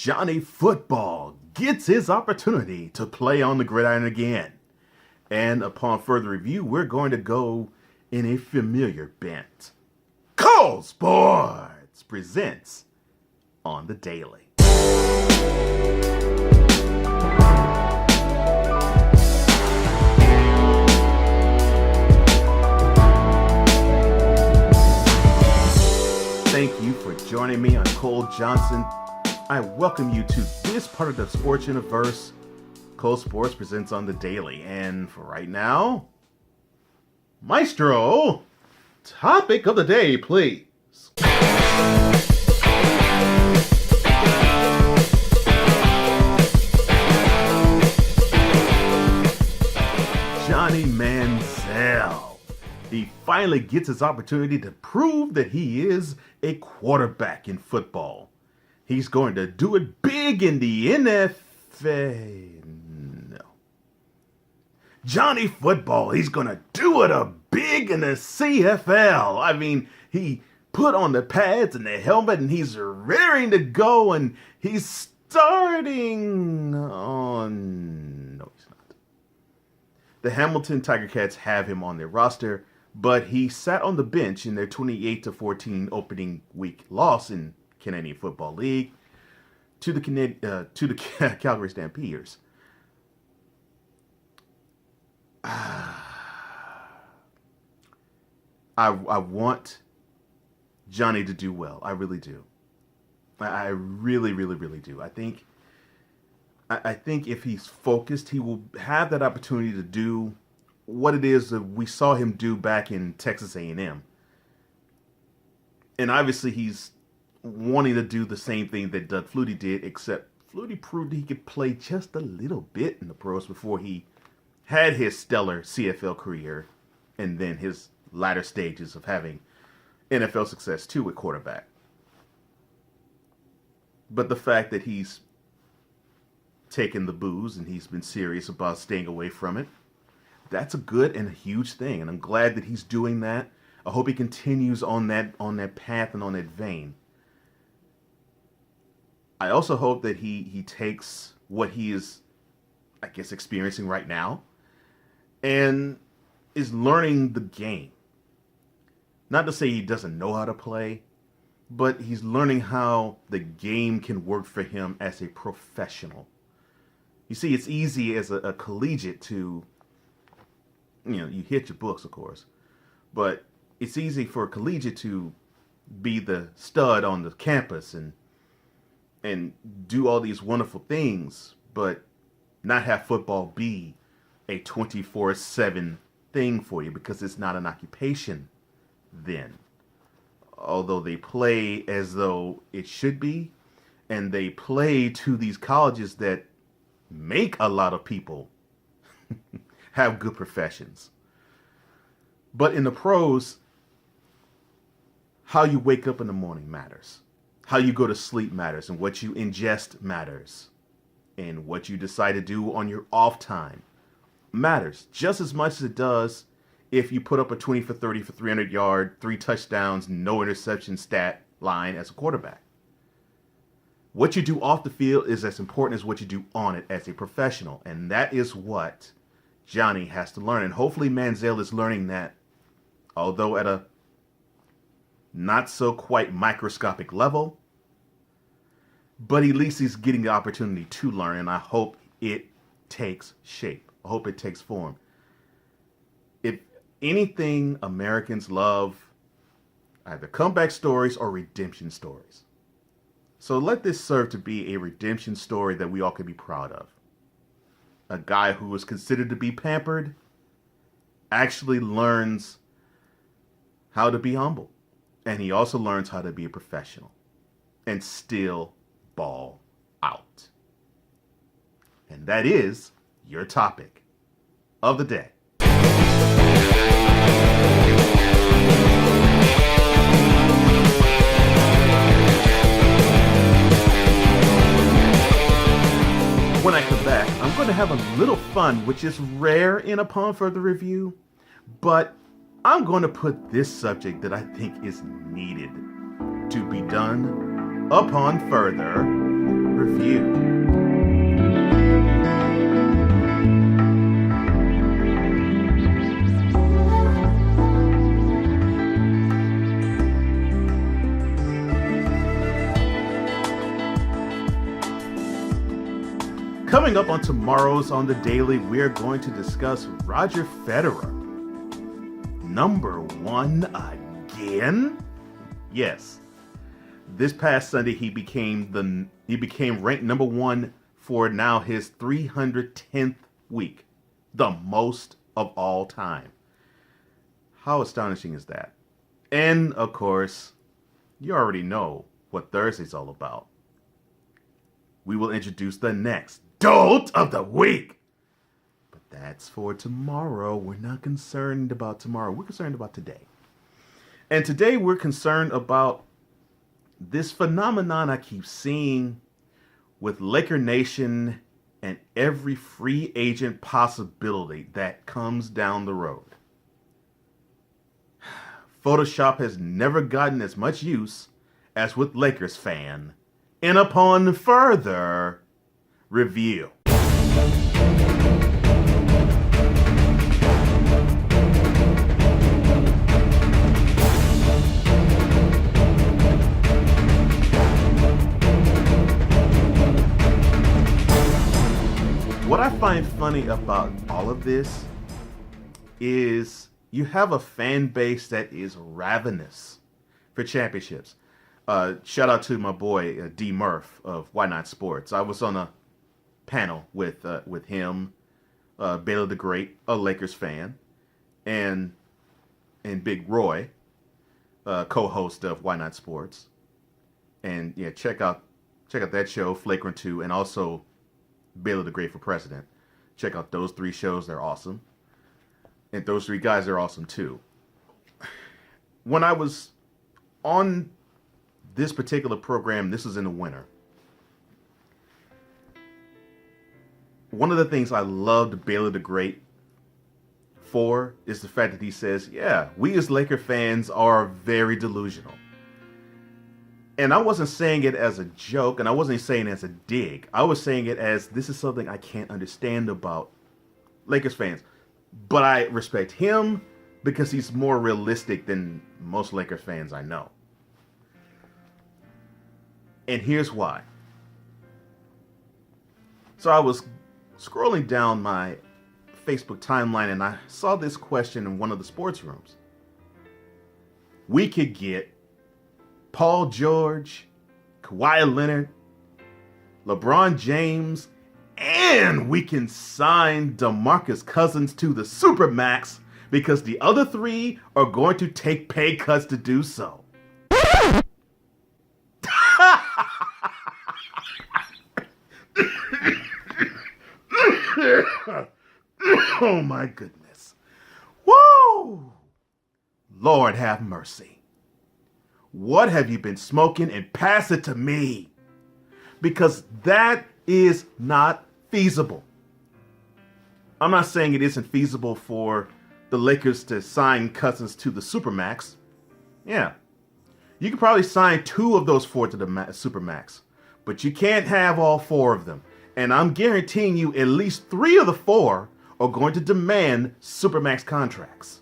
Johnny Football gets his opportunity to play on the gridiron again. And upon further review, we're going to go in a familiar bent. Cole Sports presents On the Daily. Thank you for joining me on Cole Johnson. I welcome you to this part of the sports universe. Cole Sports presents On the Daily. And for right now, Maestro, topic of the day, please. Johnny Manziel. He finally gets his opportunity to prove that he is a quarterback in football. He's going to do it big in the NFL. No. Johnny Football, he's going to do it big in the CFL. I mean, he put on the pads and the helmet and he's raring to go and he's starting on... No, he's not. The Hamilton Tiger Cats have him on their roster, but he sat on the bench in their 28-14 opening week loss in Canadian Football League to the Calgary Stampeders. I want Johnny to do well. I really do. I really do. I think if he's focused, he will have that opportunity to do what it is that we saw him do back in Texas A&M. And obviously he's wanting to do the same thing that Doug Flutie did, except Flutie proved he could play just a little bit in the pros before he had his stellar CFL career and then his latter stages of having NFL success too at quarterback. But the fact that he's taken the booze and he's been serious about staying away from it, that's a good and a huge thing. And I'm glad that he's doing that. I hope he continues on that path and on that vein. I also hope that he takes what he is, I guess, experiencing right now and is learning the game. Not to say he doesn't know how to play, but he's learning how the game can work for him as a professional. You see, it's easy as a collegiate to, you hit your books, of course, but it's easy for a collegiate to be the stud on the campus and do all these wonderful things, but not have football be a 24/7 thing for you because it's not an occupation then. Although they play as though it should be, and they play to these colleges that make a lot of people have good professions. But in the pros, how you wake up in the morning matters. How you go to sleep matters, and what you ingest matters. And what you decide to do on your off time matters just as much as it does if you put up a 20 for 30 for 300 yard, 3 touchdowns, no interception stat line as a quarterback. What you do off the field is as important as what you do on it as a professional. And that is what Johnny has to learn. And hopefully Manziel is learning that, although at a not so quite microscopic level, but at least he's getting the opportunity to learn. And I hope it takes shape. I hope it takes form. If anything, Americans love either comeback stories or redemption stories. So let this serve to be a redemption story that we all can be proud of. A guy who was considered to be pampered actually learns how to be humble. And he also learns how to be a professional and still ball out. And that is your topic of the day. When I come back, I'm going to have a little fun, which is rare in Upon Further Review, but I'm going to put this subject that I think is needed to be done upon further review. Coming up on tomorrow's On the Daily, we're going to discuss Roger Federer. Number one again? Yes. This past Sunday, he became ranked number one for now his 310th week, the most of all time. How astonishing is that? And of course, you already know what Thursday's all about. We will introduce the next Dolt of the Week. But that's for tomorrow. We're not concerned about tomorrow. We're concerned about today. And today we're concerned about this phenomenon I keep seeing with Laker Nation and every free agent possibility that comes down the road. Photoshop has never gotten as much use as with Lakers fan. And upon further review. What I find funny about all of this is you have a fan base that is ravenous for championships. Shout out to my boy D Murph of Why Not Sports. I was on a panel with him, Baylor the Great, a Lakers fan, and Big Roy, co-host of Why Not Sports. And yeah, check out that show, Flagrant 2, and also Baylor the Great for President. Check out those three shows; they're awesome. And those three guys are awesome too. When I was on this particular program, this was in the winter. One of the things I loved Baylor the Great for is the fact that he says, yeah, we as Laker fans are very delusional. And I wasn't saying it as a joke, and I wasn't saying it as a dig. I was saying it as, this is something I can't understand about Lakers fans. But I respect him because he's more realistic than most Lakers fans I know. And here's why. So I was scrolling down my Facebook timeline and I saw this question in one of the sports rooms. We could get Paul George, Kawhi Leonard, LeBron James, and we can sign DeMarcus Cousins to the Supermax because the other three are going to take pay cuts to do so. Oh my goodness. Woo! Lord have mercy. What have you been smoking? And pass it to me. Because that is not feasible. I'm not saying it isn't feasible for the Lakers to sign Cousins to the Supermax. Yeah. You could probably sign 2 of those 4 to the Supermax. But you can't have all 4 of them. And I'm guaranteeing you at least 3 of the 4 are going to demand Supermax contracts.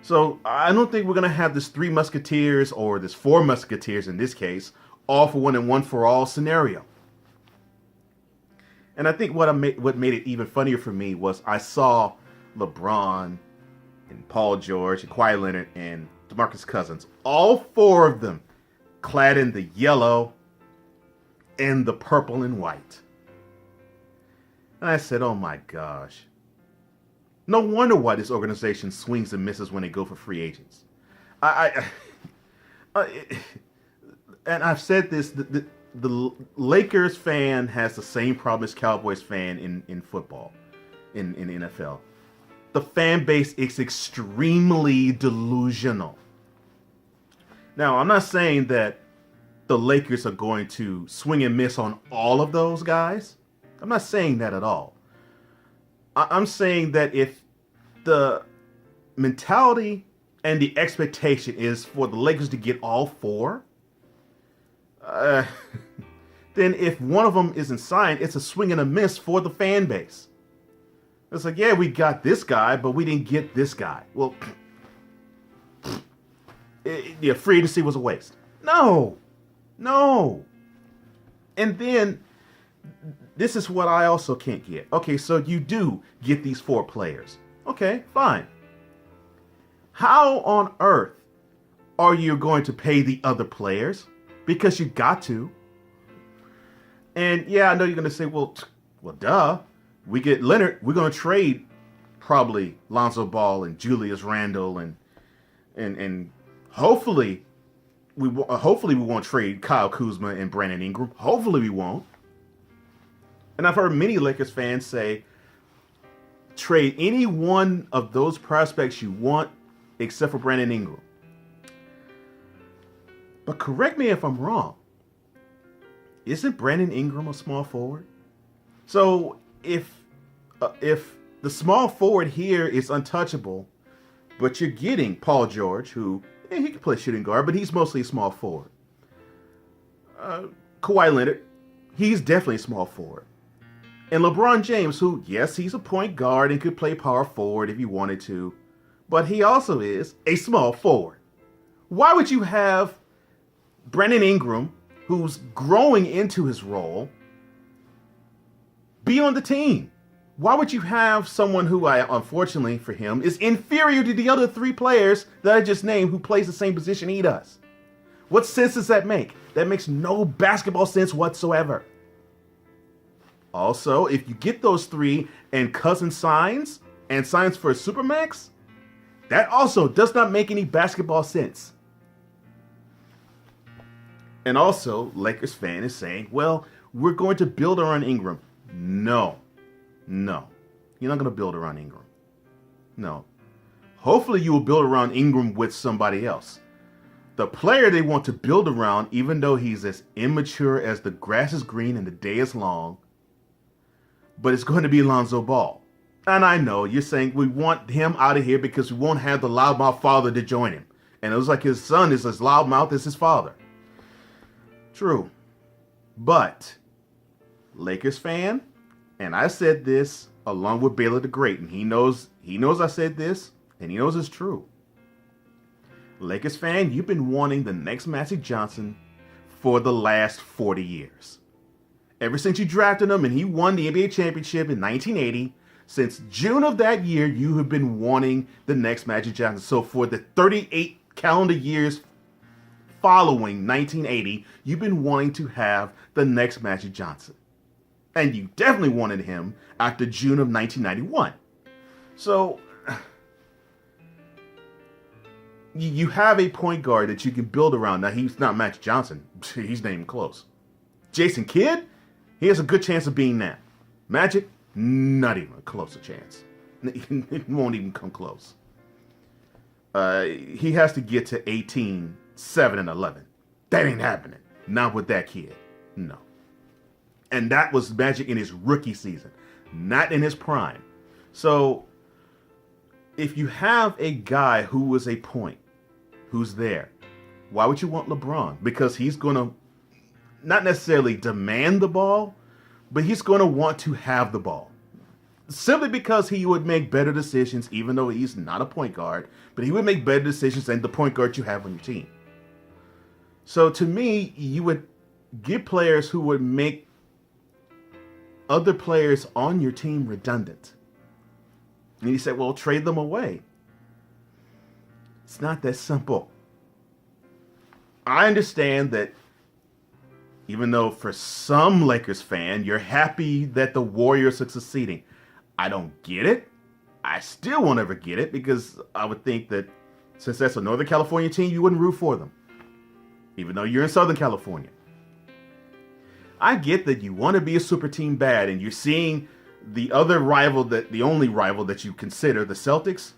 So I don't think we're going to have this 3 Musketeers or this 4 Musketeers in this case, all for one and one for all scenario. And I think what made it even funnier for me was I saw LeBron and Paul George and Kawhi Leonard and DeMarcus Cousins, all 4 of them clad in the yellow and the purple and white. And I said, oh my gosh. No wonder why this organization swings and misses when they go for free agents. And I've said this, the Lakers fan has the same problem as Cowboys fan in football, in NFL. The fan base is extremely delusional. Now, I'm not saying that the Lakers are going to swing and miss on all of those guys. I'm not saying that at all. I'm saying that if the mentality and the expectation is for the Lakers to get all 4, then if one of them isn't signed, it's a swing and a miss for the fan base. It's like, yeah, we got this guy, but we didn't get this guy. Well, yeah, free agency was a waste. No. And then, this is what I also can't get. Okay, so you do get these 4 players. Okay, fine. How on earth are you going to pay the other players? Because you got to. And yeah, I know you're going to say, well, duh. We get Leonard. We're going to trade probably Lonzo Ball and Julius Randle and hopefully we won't trade Kyle Kuzma and Brandon Ingram. Hopefully we won't. And I've heard many Lakers fans say, trade any one of those prospects you want except for Brandon Ingram. But correct me if I'm wrong. Isn't Brandon Ingram a small forward? So if the small forward here is untouchable, but you're getting Paul George, who he can play shooting guard, but he's mostly a small forward. Kawhi Leonard, he's definitely a small forward. And LeBron James, who, yes, he's a point guard and could play power forward if he wanted to, but he also is a small forward. Why would you have Brandon Ingram, who's growing into his role, be on the team? Why would you have someone who, unfortunately for him, is inferior to the other 3 players that I just named who plays the same position he does? What sense does that make? That makes no basketball sense whatsoever. Also, if you get those 3 and Cousins signs for a Supermax, that also does not make any basketball sense. And also, Lakers fan is saying, well, we're going to build around Ingram. No. You're not going to build around Ingram. No. Hopefully you will build around Ingram with somebody else. The player they want to build around, even though he's as immature as the grass is green and the day is long, but it's going to be Lonzo Ball. And I know you're saying we want him out of here because we won't have the loudmouth father to join him. And it was like his son is as loudmouth as his father. True. But, Lakers fan, and I said this along with Baylor the Great, and he knows I said this, and he knows it's true. Lakers fan, you've been wanting the next Magic Johnson for the last 40 years. Ever since you drafted him and he won the NBA championship in 1980, since June of that year, you have been wanting the next Magic Johnson. So for the 38 calendar years following 1980, you've been wanting to have the next Magic Johnson. And you definitely wanted him after June of 1991. So you have a point guard that you can build around. Now, he's not Magic Johnson. He's not even close. Jason Kidd, he has a good chance of being that. Magic, not even a closer chance. It won't even come close. He has to get to 18, 7, and 11. That ain't happening. Not with that kid. No. And that was Magic in his rookie season, not in his prime. So if you have a guy who was a point, who's there, why would you want LeBron? Because he's going to not necessarily demand the ball, but he's going to want to have the ball. Simply because he would make better decisions, even though he's not a point guard, but he would make better decisions than the point guard you have on your team. So to me, you would get players who would make other players on your team redundant. And you say, well, trade them away. It's not that simple. I understand that even though for some Lakers fan, you're happy that the Warriors are succeeding. I don't get it. I still won't ever get it because I would think that since that's a Northern California team, you wouldn't root for them. Even though you're in Southern California. I get that you want to be a super team bad and you're seeing the other rival, the only rival that you consider, the Celtics,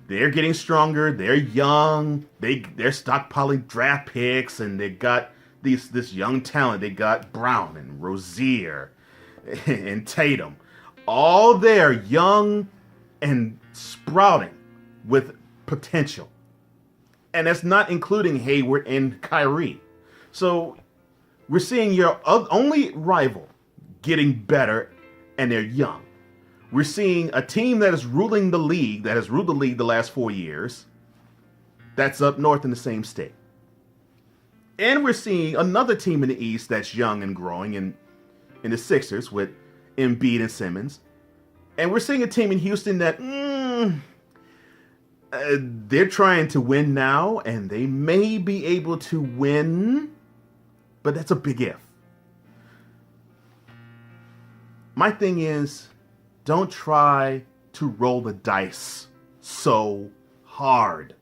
they're getting stronger, they're young, they're stockpiling draft picks, and they got this young talent. They got Brown and Rozier and Tatum. All there, young and sprouting with potential. And that's not including Hayward and Kyrie. So We're seeing your only rival getting better, and they're young. We're seeing a team that is ruling the league, that has ruled the league the last 4 years, that's up north in the same state. And we're seeing another team in the East that's young and growing in the Sixers with Embiid and Simmons. And we're seeing a team in Houston that they're trying to win now, and they may be able to win, but that's a big if. My thing is, don't try to roll the dice so hard.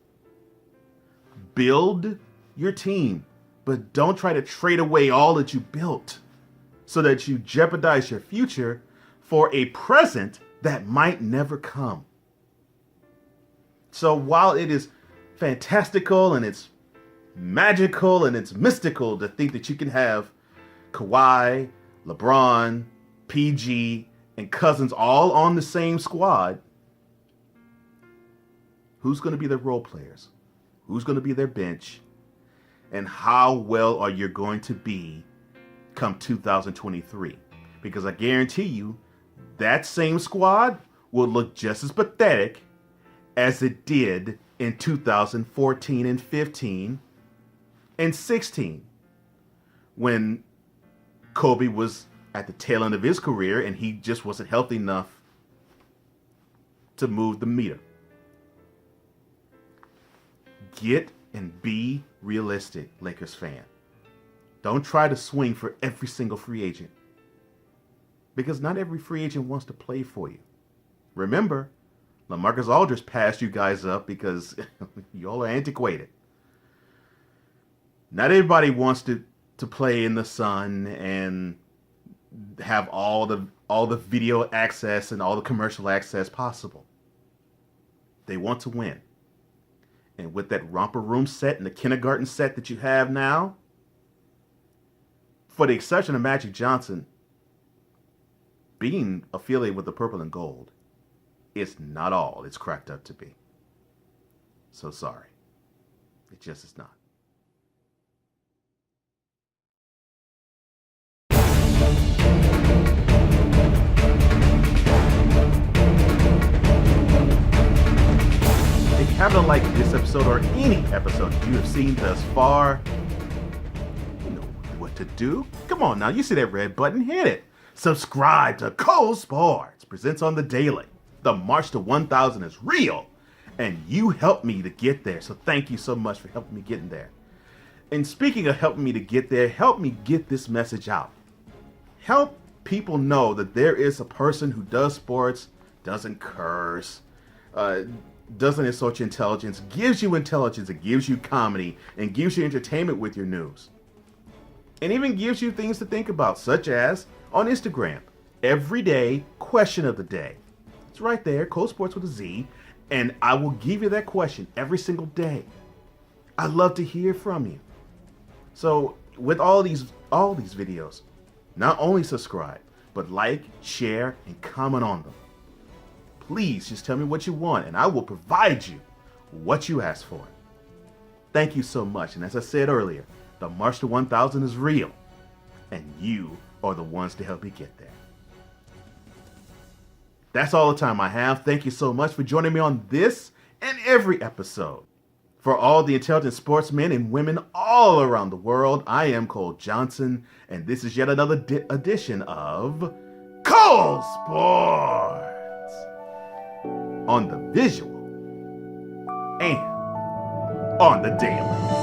Build your team, but don't try to trade away all that you built so that you jeopardize your future for a present that might never come. So while it is fantastical and it's magical and it's mystical to think that you can have Kawhi, LeBron, PG, and Cousins all on the same squad, who's going to be their role players? Who's going to be their bench? And how well are you going to be come 2023? Because I guarantee you, that same squad will look just as pathetic as it did in 2014 and 15 and 16, when Kobe was at the tail end of his career and he just wasn't healthy enough to move the meter. Get and be realistic, Lakers fan. Don't try to swing for every single free agent, because not every free agent wants to play for you. Remember, LaMarcus Aldridge passed you guys up because y'all are antiquated. Not everybody wants to play in the sun and have all the video access and all the commercial access possible. They want to win. And with that romper room set and the kindergarten set that you have now, for the exception of Magic Johnson, being affiliated with the purple and gold is not all it's cracked up to be. So sorry. It just is not. If you haven't liked this episode or any episode you have seen thus far, you know what to do. Come on now, you see that red button, hit it. Subscribe to Cole Sports presents on the daily. The march to 1,000 is real, and you helped me to get there. So thank you so much for helping me get there. And speaking of helping me to get there, help me get this message out. Help people know that there is a person who does sports, doesn't curse, doesn't insult your intelligence, gives you intelligence, it gives you comedy, and gives you entertainment with your news. And even gives you things to think about, such as on Instagram, everyday question of the day. It's right there, Cole Sports with a Z, and I will give you that question every single day. I love to hear from you. So with all these videos, not only subscribe, but like, share, and comment on them. Please just tell me what you want, and I will provide you what you ask for. Thank you so much. And as I said earlier, the march to 1,000 is real, and you are the ones to help me get there. That's all the time I have. Thank you so much for joining me on this and every episode. For all the intelligent sportsmen and women all around the world, I am Cole Johnson, and this is yet another edition of Cole Sports on the visual and on the daily.